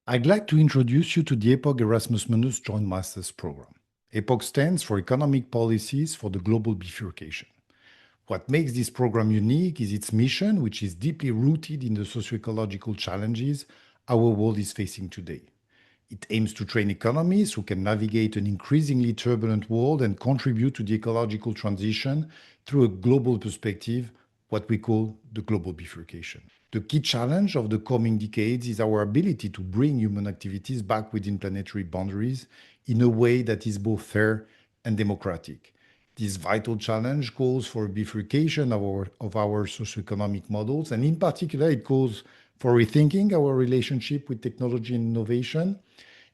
I'd like to introduce you to the EPOG Erasmus Mundus Joint Masters Program. EPOG stands for Economic Policies for the Global Bifurcation. What makes this program unique is its mission, which is deeply rooted in the socio-ecological challenges our world is facing today. It aims to train economists who can navigate an increasingly turbulent world and contribute to the ecological transition through a global perspective, what we call the global bifurcation. The key challenge of the coming decades is our ability to bring human activities back within planetary boundaries in a way that is both fair and democratic. This vital challenge calls for a bifurcation of our socioeconomic models, and in particular, it calls for rethinking our relationship with technology and innovation,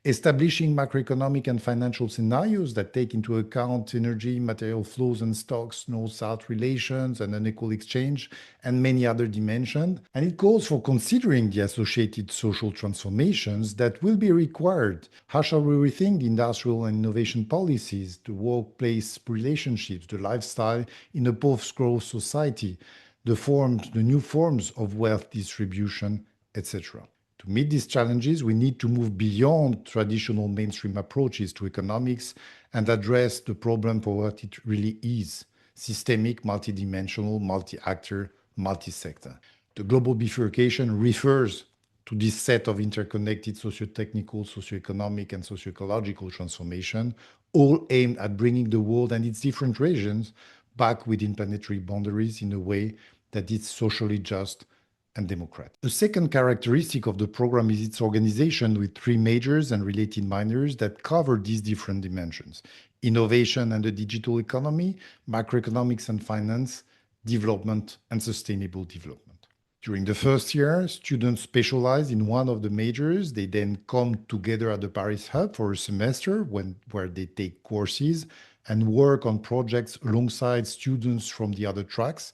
establishing macroeconomic and financial scenarios that take into account energy, material flows and stocks, North-South relations and unequal exchange, and many other dimensions. And it calls for considering the associated social transformations that will be required. How shall we rethink the industrial and innovation policies, the workplace relationships, the lifestyle in a post-growth society, the new forms of wealth distribution, etc. To meet these challenges, we need to move beyond traditional mainstream approaches to economics and address the problem for what it really is: systemic, multidimensional, multi-actor, multi-sector. The global bifurcation refers to this set of interconnected socio-technical, socio-economic, and socio-ecological transformation, all aimed at bringing the world and its different regions back within planetary boundaries in a way that is socially just and democratic. A second characteristic of the program is its organization with three majors and related minors that cover these different dimensions: innovation and the digital economy, macroeconomics and finance, development and sustainable development. During the first year, students specialize in one of the majors. They then come together at the Paris Hub for a semester where they take courses and work on projects alongside students from the other tracks.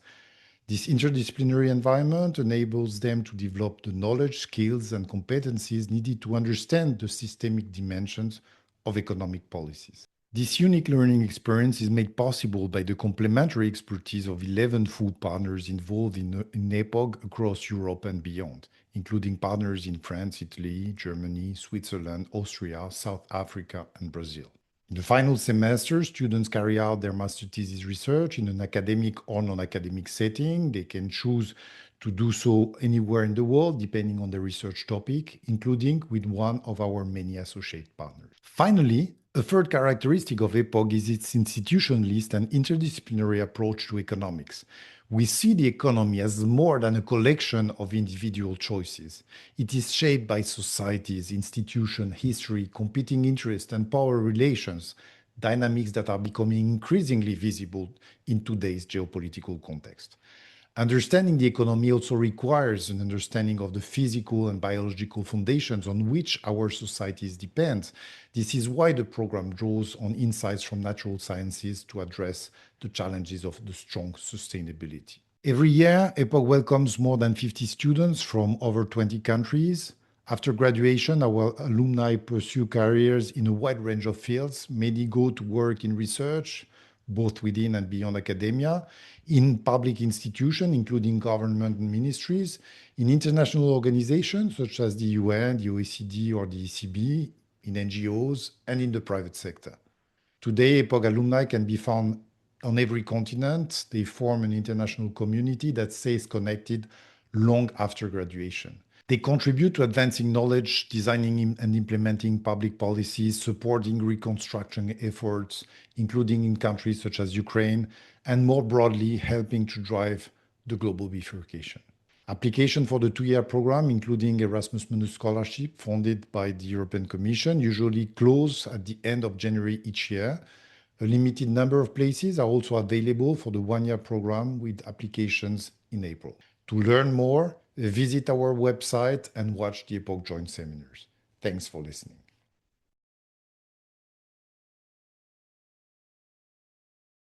This interdisciplinary environment enables them to develop the knowledge, skills, and competencies needed to understand the systemic dimensions of economic policies. This unique learning experience is made possible by the complementary expertise of 11 full partners involved in EPOG across Europe and beyond, including partners in France, Italy, Germany, Switzerland, Austria, South Africa, and Brazil. In the final semester, students carry out their master thesis research in an academic or non-academic setting. They can choose to do so anywhere in the world, depending on the research topic, including with one of our many associate partners. Finally, a third characteristic of EPOG is its institutionalist and interdisciplinary approach to economics. We see the economy as more than a collection of individual choices. It is shaped by societies, institutions, history, competing interests, and power relations, dynamics that are becoming increasingly visible in today's geopolitical context. Understanding the economy also requires an understanding of the physical and biological foundations on which our societies depend. This is why the program draws on insights from natural sciences to address the challenges of the strong sustainability. Every year, EPOG welcomes more than 50 students from over 20 countries. After graduation, our alumni pursue careers in a wide range of fields. Many go to work in research, both within and beyond academia, in public institutions, including government and ministries, in international organizations such as the UN, the OECD, or the ECB, in NGOs, and in the private sector. Today, EPOG alumni can be found on every continent. They form an international community that stays connected long after graduation. They contribute to advancing knowledge, designing and implementing public policies, supporting reconstruction efforts, including in countries such as Ukraine, and more broadly, helping to drive the global bifurcation. Application for the two-year program, including Erasmus Mundus scholarship funded by the European Commission, usually close at the end of January each year. A limited number of places are also available for the one-year program with applications in April. To learn more, visit our website and watch the EPOG joint seminars. Thanks for listening.